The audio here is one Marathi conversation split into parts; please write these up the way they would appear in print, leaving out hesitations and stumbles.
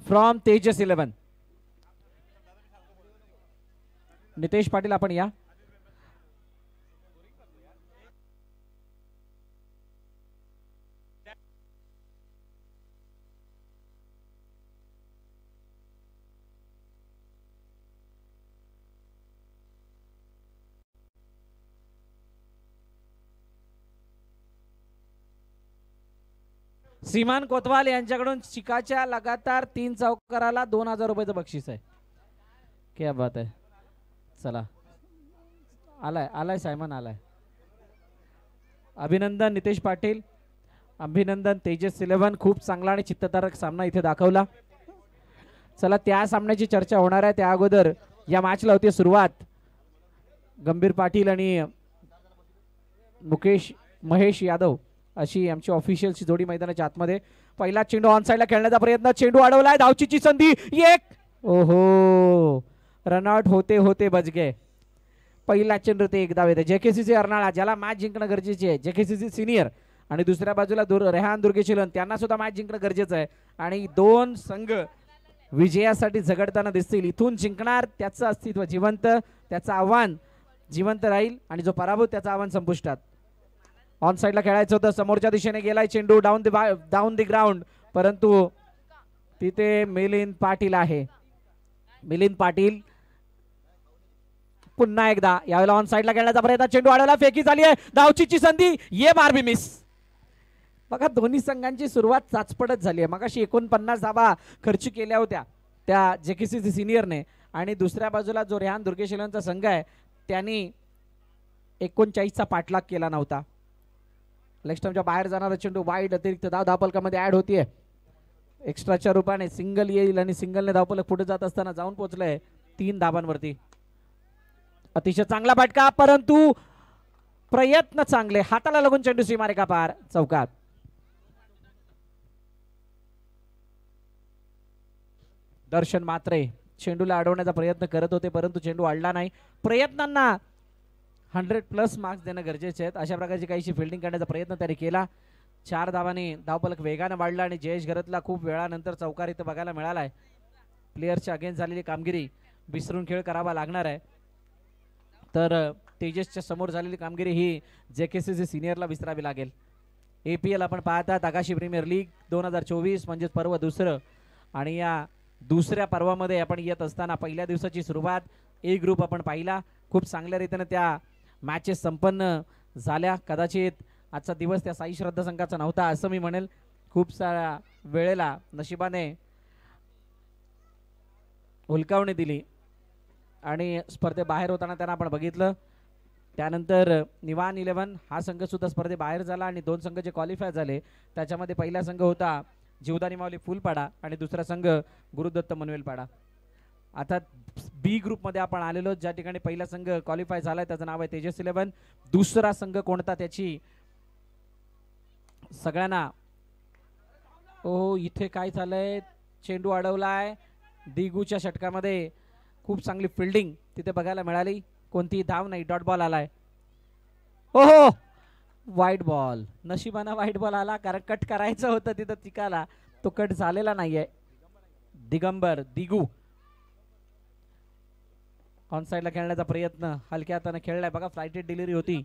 फ्रॉम तेजस 11. नितेश पाटील आपण या. सीमान कोतवाल यांच्याकडून चिकाच्या लगातार 3 चौकाराला 2000 रुपयाचं बक्षीस आहे. क्या बात आहे. चला आलाय सायमन आलाय. अभिनंदन नितेश पाटील, अभिनंदन तेजस 11. खूप चांगला आणि चित्तदारक सामना इथे दाखवला. चला त्या सामन्याची चर्चा होणार आहे त्या अगोदर या मॅचला होती सुरुवात. गंभीर पाटील आणि महेश यादव अशी आमची ऑफिशियलची जोडी मैदानाच्या आतमध्ये. पहिला चेंडू ऑन साइडला खेळण्याचा प्रयत्न, चेंडू अडवलाय, धावचीची संधी, एक. ओहो, रनआउट होते होते बचगे. पहिला चेंडू ते एक धाव येते. जेकेसीसी अर्नाळा ज्याला मॅच जिंकणं गरजेचे आहे, जेकेसीसी सिनियर, आणि दुसऱ्या बाजूला रेहान दुर्गेशिलन त्यांना सुद्धा मॅच जिंकणं गरजेचं आहे. आणि दोन संघ विजयासाठी झगडताना दिसतील. इथून जिंकणार त्याचं अस्तित्व जिवंत, त्याचं आव्हान जिवंत राहील, आणि जो पराभूत त्याचं आव्हान संपुष्टात. ऑन साइडला खेळायचं होतं, समोरच्या दिशेने गेलाय चेंडू डाऊन द ग्राउंड, परंतु तिथे मिलिंद पाटील आहे. मिलिंद पाटील पुन्हा एकदा यावेळेला ऑन साइडला खेळण्याचा प्रयत्न, चेंडू अडवला, फेकी झाली आहे, धावचीची संधी, ये बार भी मिस. बघा दोन्ही संघांची सुरुवात चाचपडत झाली आहे. मगाशी 49 धावा खर्च केल्या होत्या त्या जेकेसीसी सिनियरने, आणि दुसऱ्या बाजूला जो रेहान दुर्गेशिलांचा संघ आहे त्यांनी 39चा पाठलाग केला नव्हता. लेग स्टंपच्या बाहेर जाणारा चेंडू वाईड अतिरिक्त धावफलकामध्ये ऍड होतीये. एक्स्ट्राच्या रूपाने सिंगल येईल, आणि सिंगलने धावफलक पुढे जात असताना जाऊन पोहोचलंय 3 धाबांवरती. अतिशय चांगला फटका, परंतु प्रयत्न चांगले, हाताला लागून चेंडू सीमारेखा पार, चौकात. दर्शन मात्रे चेंडूला अडवण्याचा प्रयत्न करत होते, परंतु चेंडू अडला नाही. प्रयत्नांना 100+ मार्क्स देणं गरजेचे आहेत. अशा प्रकारची काहीशी फिल्डिंग करण्याचा प्रयत्न त्याने केला. 4 धावांनी धावफलक वेगाने वाढला, आणि जयेश घरतला खूप वेळानंतर चौकार इथं बघायला मिळालाय. प्लेयरच्या अगेन्स्ट झालेली कामगिरी विसरून खेळ करावा लागणार आहे. तर तेजसच्या समोर झालेली कामगिरी ही जेकेसीसी सिनियरला विसरावी लागेल. APL आपण पाहतात, आकाशी प्रीमियर लीग 2024 म्हणजेच पर्व दुसरं, आणि या दुसऱ्या पर्वामध्ये आपण येत असताना पहिल्या दिवसाची सुरुवात A ग्रुप आपण पाहिला. खूप चांगल्या रीतीने त्या मॅचेस संपन्न झाल्या. कदाचित आजचा दिवस त्या साई श्रद्धा संघाचा नव्हता असं मी म्हणेल. खूप साऱ्या वेळेला नशिबाने हुलकावणी दिली, आणि स्पर्धेबाहेर होताना त्यांना आपण बघितलं. त्यानंतर निवान 11 हा संघ सुद्धा स्पर्धेबाहेर झाला, आणि 2 संघ जे क्वालिफाय झाले त्याच्यामध्ये पहिला संघ होता जीवदानी माऊली फुलपाडा, आणि दुसरा संघ गुरुदत्त मनवेलपाडा. आता B ग्रुपमध्ये आपण आलेलो, ज्या ठिकाणी पहिला संघ क्वालिफाय झालाय त्याचं नाव आहे तेजस 11. दुसरा संघ कोणता त्याची सगळ्यांना, ओ इथे काय झालंय, चेंडू अडवलाय, दिगूच्या षटकामध्ये खूप चांगली फिल्डिंग तिथे बघायला मिळाली. कोणतीही धाव नाही, डॉट बॉल आलाय. ओहो, वाईट बॉल. नशिबानं वाईट बॉल आला, कारण कट करायचं होतं तिथं तिकाला, तो कट झालेला नाहीये. दिगू ऑन साइडला खेळण्याचा प्रयत्न हलक्या हाताने खेळलाय. बघा फ्लाइटेड डिलिव्हरी होती.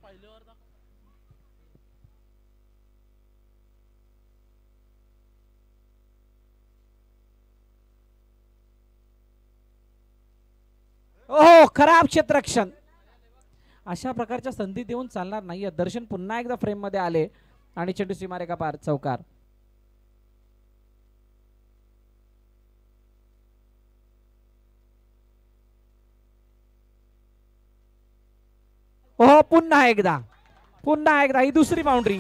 ओहो, खराब क्षेत्ररक्षण. अशा प्रकारच्या संधी देऊन चालणार नाहीये. दर्शन पुन्हा एकदा फ्रेम मध्ये आले, आणि चेंडू सीमारेखा पार, चौकार. ओहो, पुन्हा एकदा ही दुसरी बाउंड्री.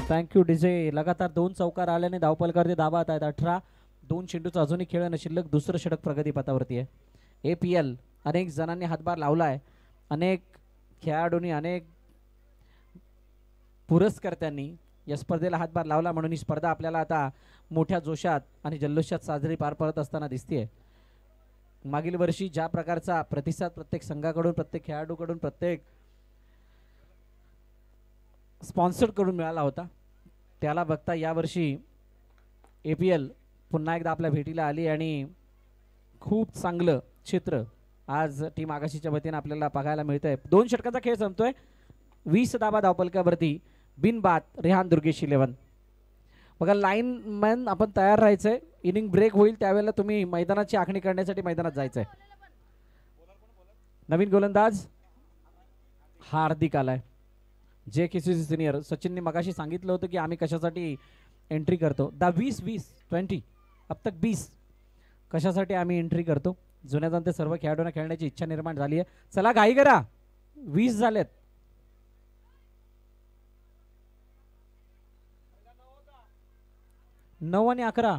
Thank you DJ. लगातार 2 चौकार आल्याने धावफलकावरती धावा आहेत 18. 2 चेंडूचा अजूनही खेळणं शिल्लक. दुसरं षटक प्रगतीपथावरती आहे. APL अनेक जणांनी हातभार लावलाय, अनेक खेळाडूंनी, अनेक पुरस्कर्त्यांनी या स्पर्धेला हातभार लावला, म्हणून ही स्पर्धा आपल्याला आता मोठ्या जोशात आणि जल्लोषात साजरी पार पडत असताना दिसते. मागील वर्षी ज्या प्रकारचा प्रतिसाद प्रत्येक संघाकडून, प्रत्येक खेळाडूकडून, प्रत्येक स्पॉन्सर्ड करून मिळाला होता. त्याला बघता यावर्षी APL पुन्हा एकदा आपल्या भेटीला आली आणि खूप चांगलं चित्र आज टीम आकाशीच्या वतीने आपल्याला बघायला मिळतंय. 2 षटकांचा खेळ संपतोय. 20 धाबा धावपलकावरती बिनबाद रेहान दुर्गेश 11. बघा लाईनमॅन आपण तयार राहायचंय. इनिंग ब्रेक होईल त्यावेळेला तुम्ही मैदानाची आखणी करण्यासाठी मैदानात जायचंय. नवीन गोलंदाज हार्दिक आलाय. JKCC senior. सचिनने मगाशी सांगितलं होतं की आम्ही कशासाठी एंट्री करतो. 20 अब तक 20 कशासाठी आम्ही एंट्री करतो. जुन्या जाणते सर्व खेळाडूंना खेळण्याची इच्छा निर्माण झाली आहे. चला घाई करा. 20 झालेत. नऊ आणि 11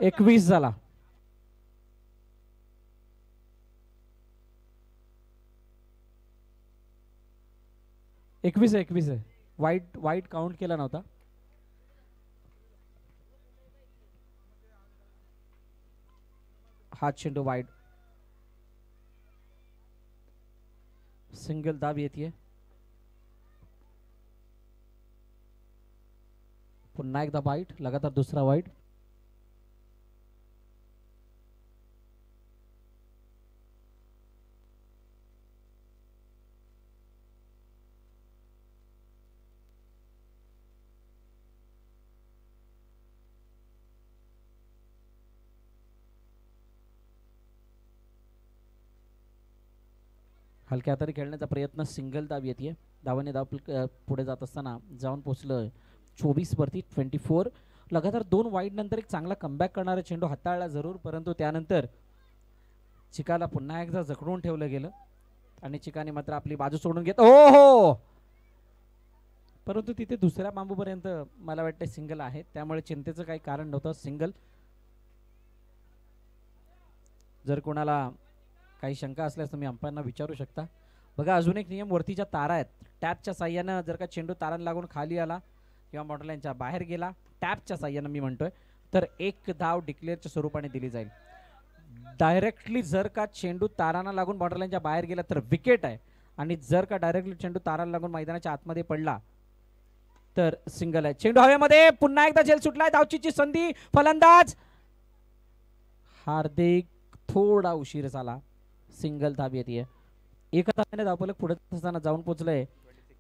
21 झाला. एकवीस आहे. वाईट काउंट केला नव्हता. हात चेंडू वाईड. सिंगल दाब येते. पुन्हा एकदा वाईट. लगातार दुसरा वाईट. हलक्या हाताने खेळण्याचा प्रयत्न. सिंगल दाब येते. धावाने धाव पुढे जात असताना जाऊन पोहोचलं 24 वरती 24. लगातार 2 वाईड नंतर एक चांगला कमबॅक करणारा चेंडू हाताळला जरूर, परंतु त्यानंतर चिकाला पुन्हा एकदा जखडून ठेवलं गेलं आणि चिकाने मात्र आपली बाजू सोडून घेत. हो परंतु तिथे दुसऱ्या बांबूपर्यंत मला वाटतं सिंगल आहे, त्यामुळे चिंतेचं काही कारण नव्हतं. सिंगल. जर कोणाला काही शंका असल्यास तुम्ही अंपायरना विचारू शकता. बघा अजून एक नियम. वरतीच्या तारा आहेत. टॅपच्या साह्यानं जर का चेंडू तारांना लागून खाली आला किंवा मॉडेलांच्या बाहेर गेला, टॅपच्या साह्यानं मी म्हणतोय, तर 1 धाव डिक्लेअरच्या स्वरूपाने दिली जाईल. डायरेक्टली जर का चेंडू तारांना लागून बॉर्डरलाईनच्या बाहेर गेला तर विकेट आहे, आणि जर का डायरेक्टली चेंडू तारांना लागून मैदानाच्या आतमध्ये पडला तर सिंगल आहे. चेंडू हवेमध्ये. पुन्हा एकदा झेल सुटलाय. धावचीची संधी. फलंदाज हार्दिक थोडा उशीर झाला. सिंगल धाव येते. एका धाव्याने धावफलक पुढे असताना जाऊन पोहोचलंय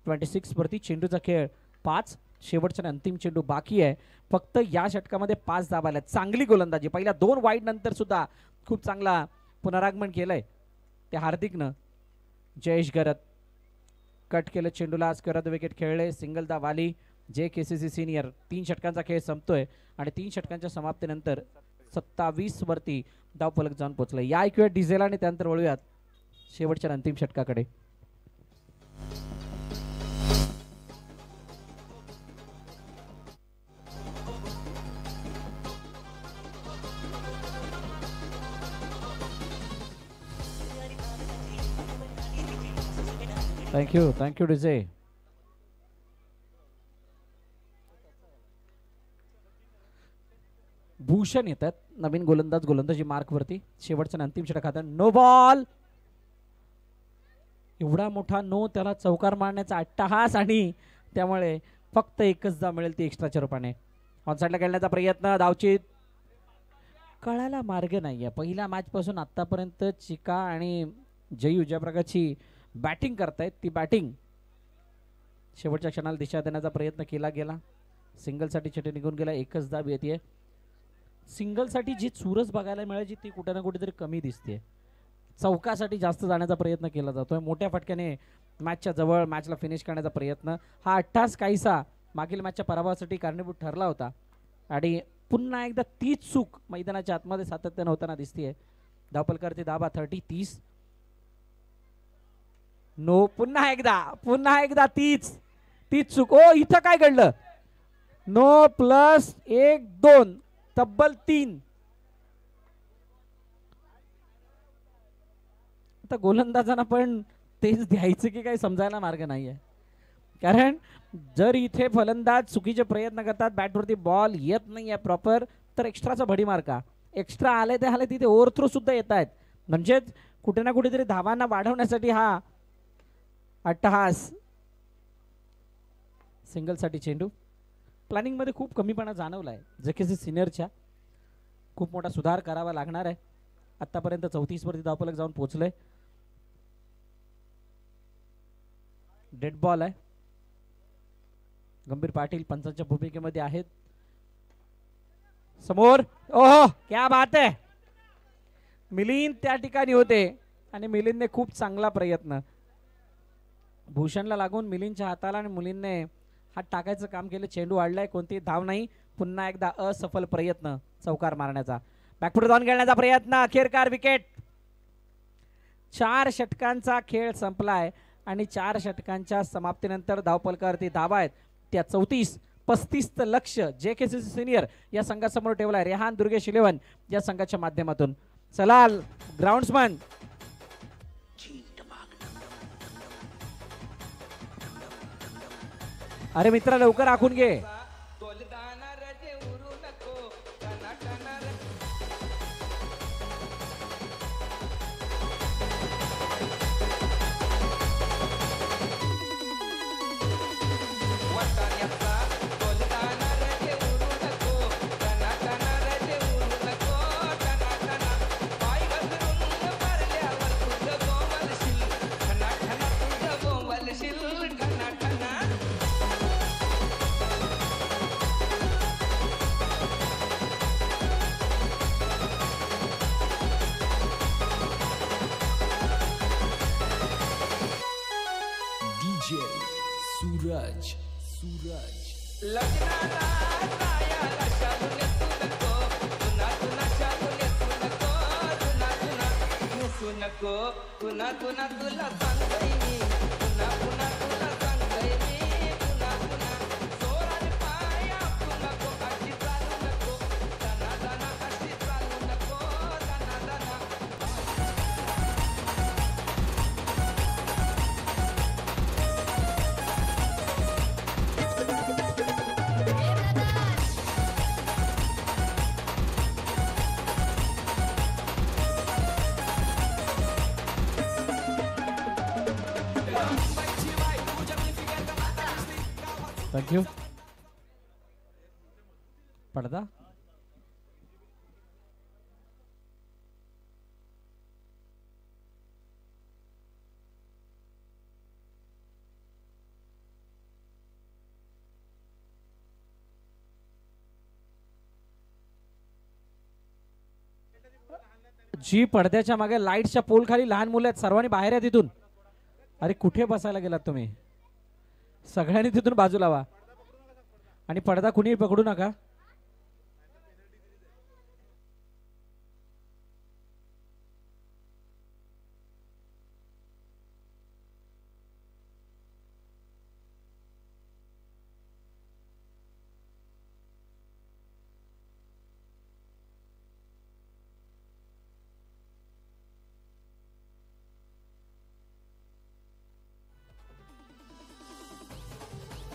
26 वरती. चेंडूचा खेळ 5. शेवटच्या अंतिम चेंडू बाकी आहे. फक्त या षटकामध्ये 5 धावा आल्या. चांगली गोलंदाजी. पहिल्या 2 वाईड नंतर सुद्धा खूप चांगला पुनरागमन केलंय त्या हार्दिकनं. जयेश गरत कट केलं चेंडूला. आज करत विकेट खेळले. सिंगल धाव आली. JKCC senior. 3 षटकांचा खेळ संपतोय आणि 3 षटकांच्या समाप्तीनंतर 27 वरती धावफलक जाऊन पोहोचलाय. या ऐकूया डिझेल आणि त्यानंतर वळूयात शेवटच्या अंतिम षटकाकडे. Thank you DJ. भूषण येतात नवीन गोलंदाज गोलंदाजी मार्क वरती. शेवटच्या अंतिम षटकात नो बॉल. एवढा मोठा नो, त्याला चौकार मारण्याचा अट्टहास, आणि त्यामुळे फक्त एकच धाव मिळेल ती एक्स्ट्राच्या रूपाने. ऑनसाइडला खेळण्याचा प्रयत्न. धावचीत. कळायला मार्ग नाहीये. पहिल्या मॅच पासून आतापर्यंत चिका आणि जयू ज्या प्रकारची बॅटिंग करतायत, ती बॅटिंग शेवटच्या क्षणाला दिशा देण्याचा प्रयत्न केला गेला. सिंगलसाठी चेंडू निघून गेला. एकच धाव येते. सिंगलसाठी जी चुरस बघायला मिळायची ती कुठे ना कुठेतरी कमी दिसते. चौकासाठी जास्त जाण्याचा प्रयत्न केला जातोय. मोठ्या फटक्याने मॅचच्या जवळ मॅचला फिनिश करण्याचा प्रयत्न. हा अट्टास काहीसा मागील मॅचच्या पराभवासाठी कारणीभूत ठरला होता, आणि पुन्हा एकदा तीच चूक मैदानाच्या आतमध्ये सातत्यानं होताना दिसतेय. धावपलकारती दाबा 30. नो. पुन्हा एकदा तीच चूक. ओ इथं काय घडलं. नो प्लस 1 2 तब्बल 3. आता गोलंदाजांना पण तेच द्यायचं की काही समजायला मार्ग नाहीये. कारण जर इथे फलंदाज चुकीचे प्रयत्न करतात, बॅटवरती बॉल येत नाहीये प्रॉपर, तर एक्स्ट्राचा भडीमार का. एक्स्ट्रा आले ते आले तिथे ओव्हरथ्रो सुद्धा येत आहेत. म्हणजेच कुठे ना कुठेतरी धावांना वाढवण्यासाठी हा अट्टहास. सिंगलसाठी चेंडू. प्लॅनिंगमध्ये खूप कमीपणा जाणवला आहे जेकेसी सिनियरच्या. खूप मोठा सुधार करावा लागणार आहे. आतापर्यंत 34 वरती धावफलक जाऊन पोहोचलोय. डेड बॉल आहे. गंभीर पाटील पंचांच्या भूमिकेमध्ये आहेत. समोर ओहो क्या बात आहे. मिलिंद त्या ठिकाणी होते आणि मिलिंदने खूप चांगला प्रयत्न भूषणला लागून मिलिंदच्या हाताला आणि मुलींने हात टाकायचं काम केलं. चेंडू वाढलाय. कोणती धाव नाही. पुन्हा एकदा असफल प्रयत्न चौकार मारण्याचा. बॅकफुट जाऊन खेळण्याचा प्रयत्न. अखेरकार विकेट. 4 षटकांचा खेळ संपलाय आणि 4 षटकांच्या समाप्तीनंतर धावफलकावरती धावा आहेत त्या 34-35 लक्ष जेकेसीसी सिनियर या संघासमोर ठेवलाय रेहान दुर्गेश 11 या संघाच्या माध्यमातून. चला ग्राउंड्समन. अरे मित्रा लवकर आखून घे. थँक्यू. पडदा. जी पडद्याच्या मागे लाईटच्या पोल खाली लहान मुलं आहेत. सर्वांनी बाहेर या तिथून. अरे कुठे बसायला गेलात तुम्ही. सगळ्यांनी तिथून बाजूला व्हा आणि पडदा कुणी पकडू नका.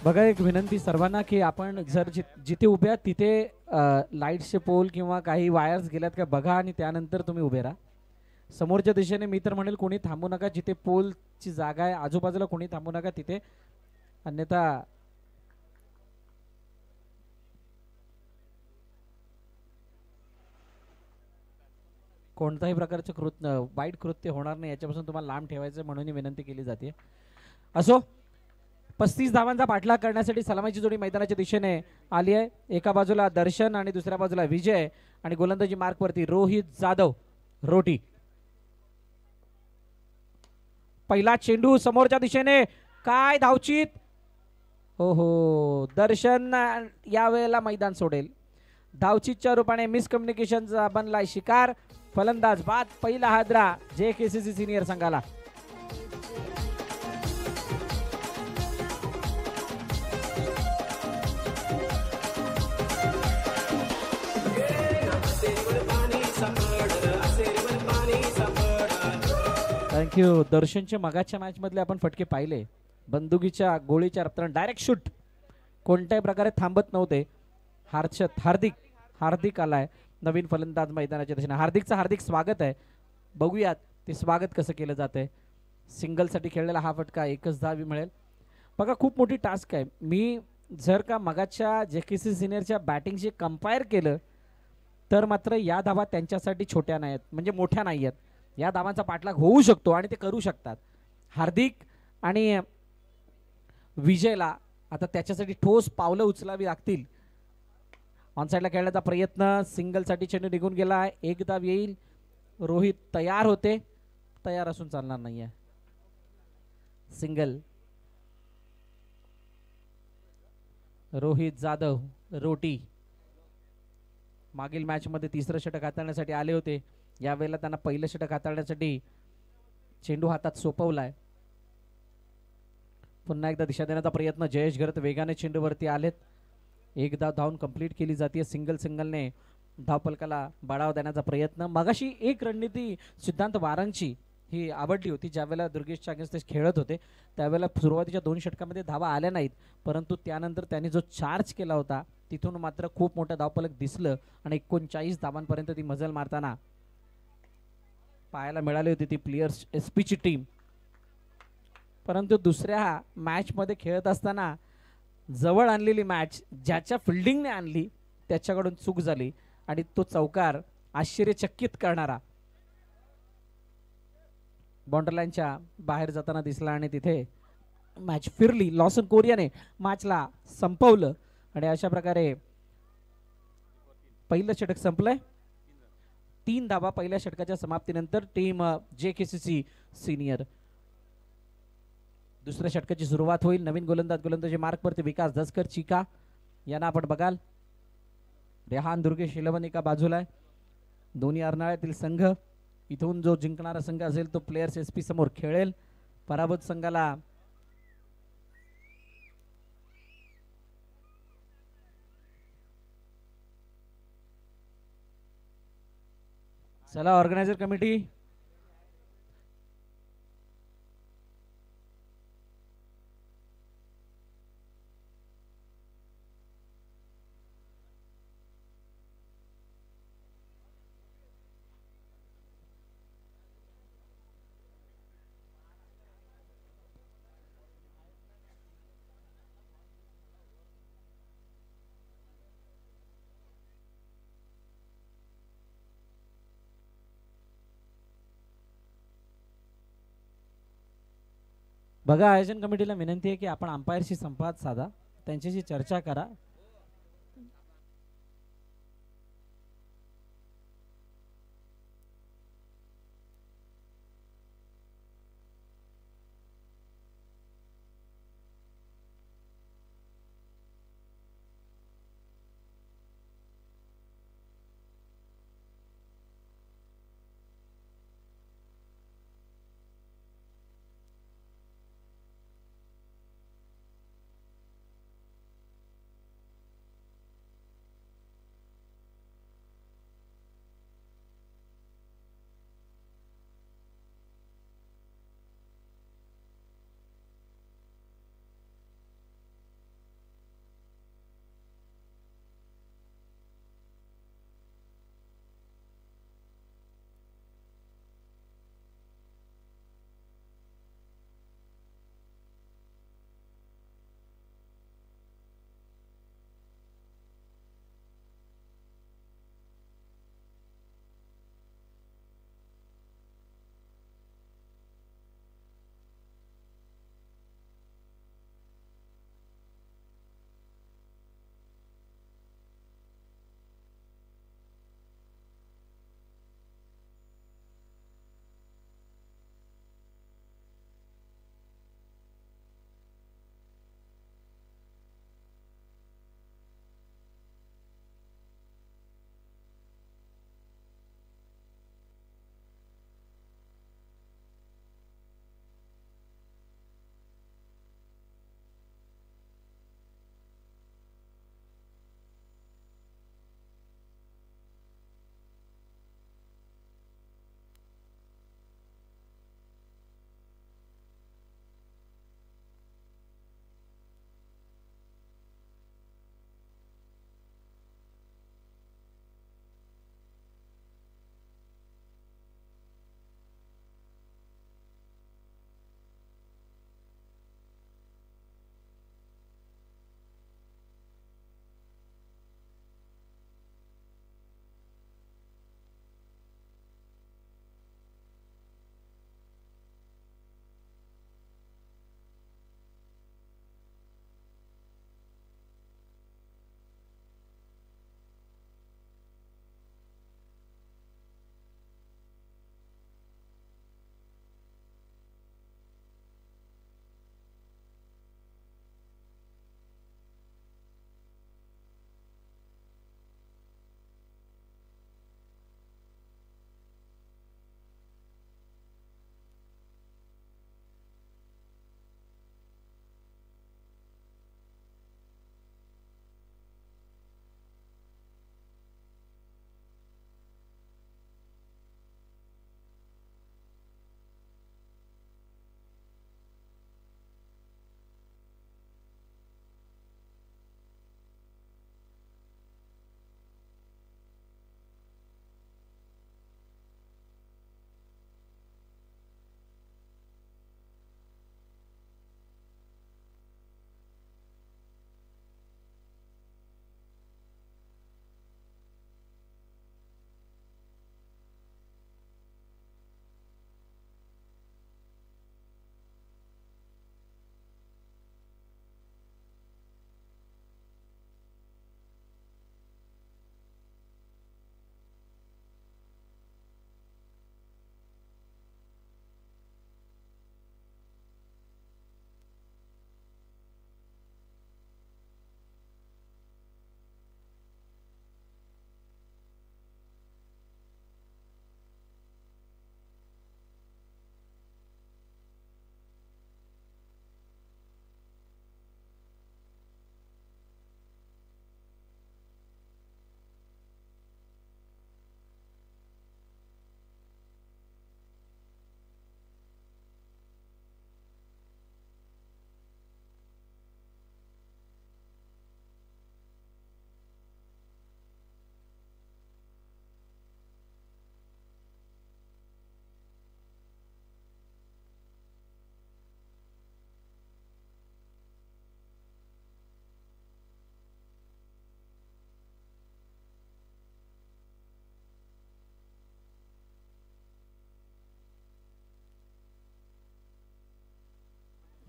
बघा एक विनंती सर्वांना की आपण जर जिथे उभे आहात तिथे लाईटचे पोल किंवा काही वायर्स गेल्यात का बघा आणि त्यानंतर तुम्ही उभे राहा. समोरच्या दिशेने मी तर म्हणेल कोणी थांबू नका. जिथे पोलची जागा आहे आजूबाजूला कोणी थांबू नका तिथे. अन्यथा कोणत्याही प्रकारचे वाईट कृत्य होणार नाही याच्यापासून तुम्हाला लांब ठेवायचं म्हणून विनंती केली जाते. असो 35 धावांचा पाठलाग करण्यासाठी सलामीची जोडी मैदानाच्या दिशेने आली आहे. एका बाजूला दर्शन आणि दुसऱ्या बाजूला विजय आणि गोलंदाजी मार्क वरती रोहित जाधव रोटी. पहिला चेंडू समोरच्या दिशेने काय धावचीत. हो दर्शन या वेळेला मैदान सोडेल. धावचीतच्या रूपाने मिसकम्युनिकेशनचा बनलाय शिकार. फलंदाज बाद. पहिला हादरा जेकेसीसी सिनियर संघाला. थँक्यू. दर्शनच्या मगाच्या मॅच मधले आपण फटके पाहिले. बंदुकीच्या गोळीच्या रफ्तार डायरेक्ट शूट कोणत्याही प्रकारे थांबत नव्हते. हार्दिक आलाय नवीन फलंदाज मैदानाच्या दिशेने. हार्दिक स्वागत आहे. बघूयात ते स्वागत कसं केलं जातंय. सिंगलसाठी खेळलेला हा फटका, एकच धाव मिळेल. बघा खूप मोठी टास्क आहे. मी जर का मगाच्या JKC सिनियरच्या बॅटिंगशी कंपेअर केलं तर मात्र या धावा त्यांच्यासाठी छोट्या नाहीत, म्हणजे मोठ्या नाही आहेत. या धावांचा पाठलाग होऊ शकतो आणि ते करू शकतात. हार्दिक आणि विजयला आता त्याच्यासाठी ठोस पावलं उचलावी लागतील. ऑनसाईडला खेळण्याचा प्रयत्न, सिंगलसाठी चेंडू निघून गेला. एक धाव येईल. रोहित तयार होते, तयार असून चालणार नाहीये. सिंगल. रोहित जाधव रोटी मागील मॅच मध्ये तिसरं षटक हाताळण्यासाठी आले होते. यावेळेला त्यांना पहिलं षटक हाताळण्यासाठी चेंडू हातात सोपवलाय. पुन्हा एकदा दिशा देण्याचा प्रयत्न. जयेश घरत वेगाने चेंडूवरती आलेत. एक धाव धावून कंप्लीट केली जाते. सिंगलने धावपलकाला बळाव देण्याचा प्रयत्न. मगाशी एक रणनीती सिद्धांत वारांची ही आवडली होती. ज्यावेळेला दुर्गेशच्या अगेन्स्ट ते खेळत होते त्यावेळेला सुरुवातीच्या 2 षटकामध्ये धावा आल्या नाहीत, परंतु त्यानंतर त्यांनी जो चार्ज केला होता तिथून मात्र खूप मोठं धावपलक दिसलं आणि 39 धावांपर्यंत ती मजल मारताना पाहायला मिळाली होती ती प्लेयर्स SP ची टीम. परंतु दुसऱ्या मॅच मध्ये खेळत असताना जवळ आणलेली मॅच ज्याच्या फिल्डिंगने आणली त्याच्याकडून चूक झाली आणि तो चौकार आश्चर्यचकित करणारा बाउंड्री लाईनच्या बाहेर जाताना दिसला आणि तिथे मॅच फिरली. लॉसन कोरियाने मॅचला संपवलं आणि अशा प्रकारे पहिलं षटक संपलंय. 3 धावा पहिल्या षटकाच्या समाप्तीनंतर टीम JKCC सिनियर. दुसऱ्या षटकाची सुरुवात होईल. नवीन गोलंदाजी मार्कवरती विकास दसकर चिका यांना आपण बघाल. रेहान दुर्गेश 11 एका बाजूला आहे. दोन्ही अर्नाळ्यातील संघ. इथून जो जिंकणारा संघ असेल तो प्लेयर्स SP समोर खेळेल. पराभूत संघाला चला ऑर्गनायझर कमिटी बघा. आयोजन कमिटीला विनंती आहे की आपण अंपायरशी संवाद साधा, त्यांच्याशी चर्चा करा.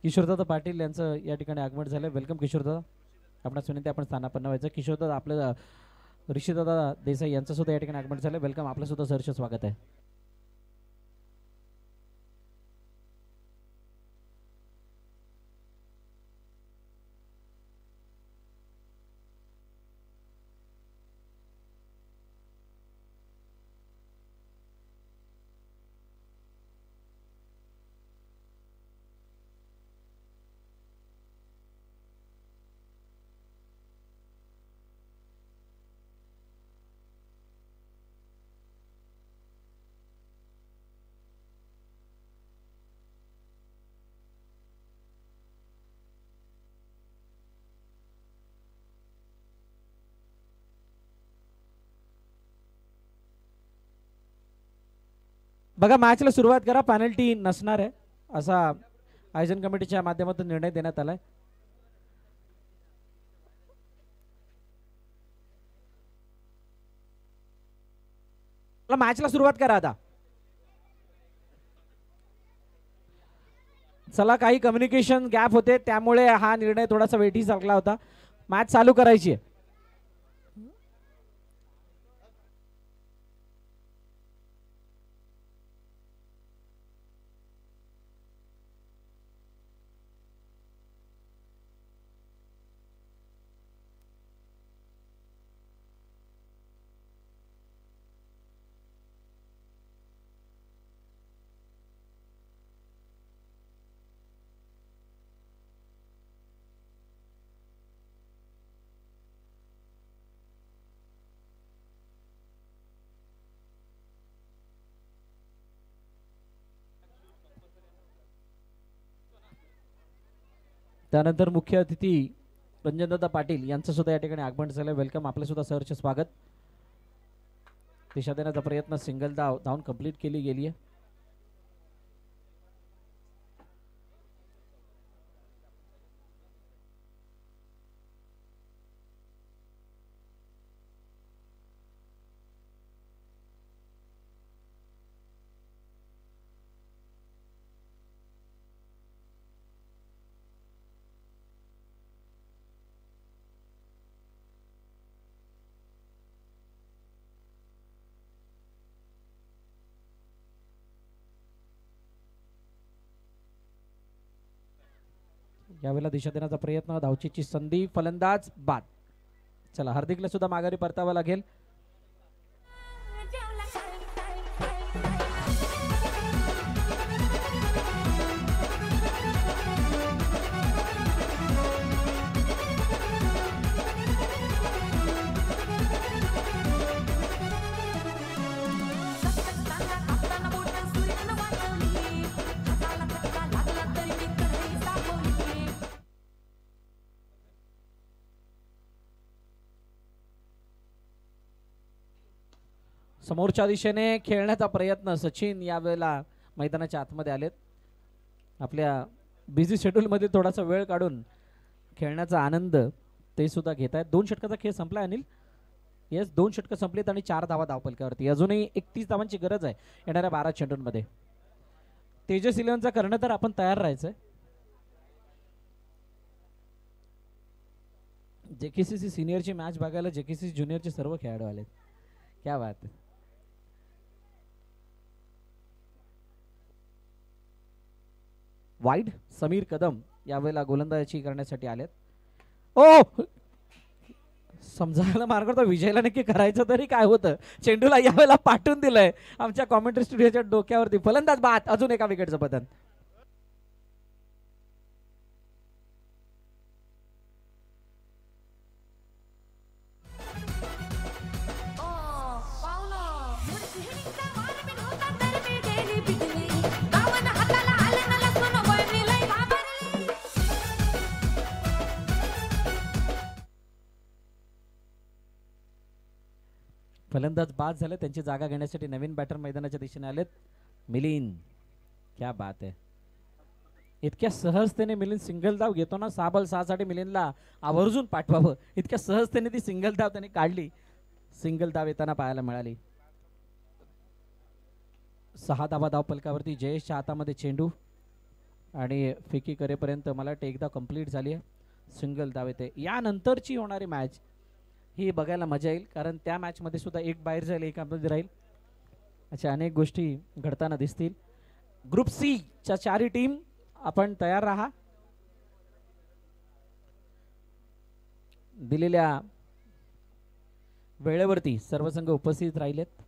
किशोरदादा पाटील यांचं या ठिकाणी आगमन झालं. वेलकम किशोरदादा. आपणास विनंती आपण स्थानापन्न व्हायचं. किशोरदादा आपलं ऋषीदादा देसाई यांचं सुद्धा या ठिकाणी आगमन झालं. वेलकम. आपलं सुद्धा सहर्ष स्वागत आहे. बघा मॅचला सुरुवात करा. पॅनल्टी नसणार आहे असा आयोजन कमिटीच्या माध्यमातून निर्णय देण्यात आलाय. मॅचला सुरुवात करा आता. चला काही कम्युनिकेशन गॅप होते त्यामुळे हा निर्णय थोडासा वेठी सरकला होता. मॅच चालू करायची आहे. त्यानंतर मुख्य अतिथी रंजनदादा पाटील यांचं सुद्धा या ठिकाणी आगमन झालं. वेलकम. आपलं सुद्धा सहर्ष स्वागत. दिशा देण्याचा प्रयत्न. सिंगल धावून कंप्लीट केली गेली आहे. यावेळेला दिशा देण्याचा प्रयत्न. धावचीची संधी. फलंदाज बाद. चला हार्दिकला सुद्धा माघारी परतावं लागेल. समोरच्या दिशेने खेळण्याचा प्रयत्न. सचिन यावेळेला मैदानाच्या आतमध्ये आलेत. आपल्या बिझी शेड्यूलमध्ये थोडासा वेळ काढून खेळण्याचा आनंद ते सुद्धा घेत आहेत. 2 षटकाचा खेळ संपला अनिल. येस 2 षटकं संपलीत आणि 4 धावा धावपलकावरती. अजूनही 31 धावांची गरज आहे येणाऱ्या 12 चेंडूंमध्ये. तेजस इलेव्हनचा करणं तर आपण तयार राहायचंय. जेकेसीसी सिनियरची मॅच बघायला जेकेसीसी ज्युनियरचे सर्व खेळाडू आलेत. क्या बात आहे. वाईड. समीर कदम यावेळेला गोलंदाजी करण्यासाठी आलेत. ओ समजायला मार्ग होता. विजयला नक्की करायचं तरी काय होतं. चेंडूला यावेळेला पाठवून दिलंय आमच्या कॉमेंट्री स्टुडिओच्या डोक्यावरती. फलंदाज बाद. अजून एका विकेटचं पतन. फलंदाज बाद झाले. त्यांची जागा घेण्यासाठी नवीन बॅटर मैदानाच्या दिशेने आलेत. मिलिंद. क्या बात आहे. इतक्या सहजतेने मिलिंद सिंगल धाव घेतो ना. 6 साठी मिलिंदला आवर्जून पाठवावं. इतक्या सहजतेने ती सिंगल धाव त्यांनी काढली. सिंगल धाव येताना पाहायला मिळाली. 6 धावा धाव फलकावरती. जयेशच्या हातामध्ये चेंडू. आणि फेकी करेपर्यंत मला वाटतं एकदा कंप्लीट झाली आहे. सिंगल धाव येते. यानंतरची होणारी मॅच ही बघायला मजा येईल, कारण त्या मॅचमध्ये सुद्धा एक बाहेर जाईल, एक आतमध्ये राहील. अशा अनेक गोष्टी घडताना दिसतील. ग्रुप सी च्या चारही टीम आपण तयार राहा. दिलेल्या वेळेवरती सर्व संघ उपस्थित राहिलेत.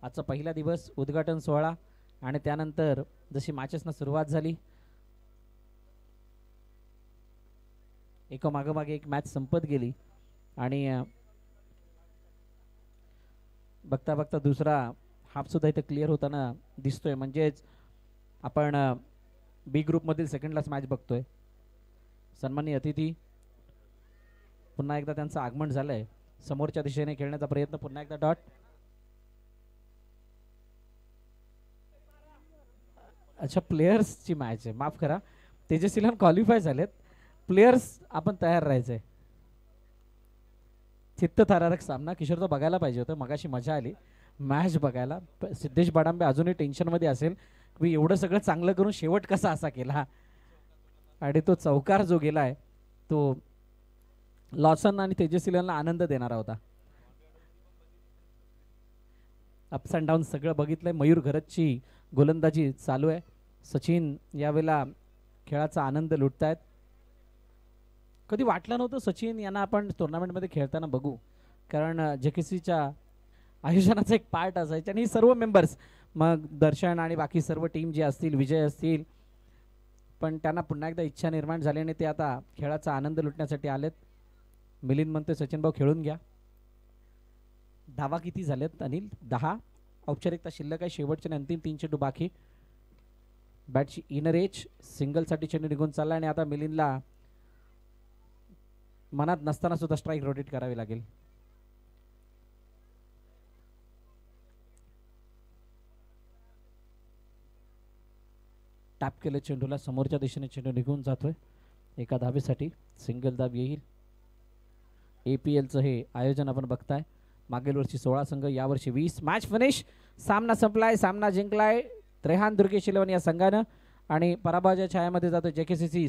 आजचा पहिला दिवस उद्घाटन सोहळा आणि त्यानंतर जशी मॅचेसना सुरुवात झाली, एका मागोमागे एक मॅच संपत गेली आणि बघता बघता दुसरा हाफ सुद्धा इथे क्लिअर होताना दिसतोय. म्हणजेच आपण बी ग्रुप मधील सेकंड क्लास मॅच बघतोय. सन्माननीय अतिथी पुन्हा एकदा त्यांचं आगमन झालंय. समोरच्या दिशेने खेळण्याचा प्रयत्न पुन्हा एकदा डॉट. अच्छा, प्लेयर्सची मॅच आहे, माफ करा. तेजस्वीला क्वालिफाय झालेत. प्लेयर्स आपण तयार राहायचंय. चित्तथरारक सामना. किशोर तो बघायला पाहिजे होतं, मगाशी मजा आली मॅच बघायला. सिद्धेश बडांबे अजूनही टेन्शनमध्ये असेल की एवढं सगळं चांगलं करून शेवट कसा असा केला. आणि तो चौकार जो गेलाय तो लॉसन आणि तेजस्वीला आनंद देणारा होता. अप्स अँड डाऊन सगळं बघितलंय. मयूर घरतची गोलंदाजी चालू आहे. सचिन यावेळेला खेळाचा आनंद लुटतायत. कधी वाटलं नव्हतं सचिन यांना आपण टुर्नामेंटमध्ये खेळताना बघू, कारण जेकेसीच्या आयोजनाचा एक पार्ट असायचा. आणि सर्व मेंबर्स, मग दर्शन आणि बाकी सर्व टीम जी असतील, विजय असतील, पण त्यांना पुन्हा एकदा इच्छा निर्माण झाली आणि ते आता खेळाचा आनंद लुटण्यासाठी आलेत. मिलिंद म्हणते सचिन भाऊ खेळून घ्या. धावा किती झालेत अनिल? 10. औपचारिकता शिल्लक आहे. शेवटचे अंतिम 3 चेंडू बाकी. बॅटची इनर एज सिंगलसाठी चेंडू निघून चालला आणि आता मिलिंदला मनात नसताना सुद्धा स्ट्राईक रोटेट करावी लागेल. टॅप केले चेंडूला, समोरच्या दिशेने चेंडू निघून जातोय. एका धावेसाठी सिंगल धाव येईल. APLचं हे आयोजन आपण बघताय. मागील वर्षी 16 संघ, यावर्षी 20. Match finish. सामना संपलाय. सामना जिंकलाय त्रेहान दुर्गेश 11 या संघानं आणि पराभवाच्या छायामध्ये जातो JKCC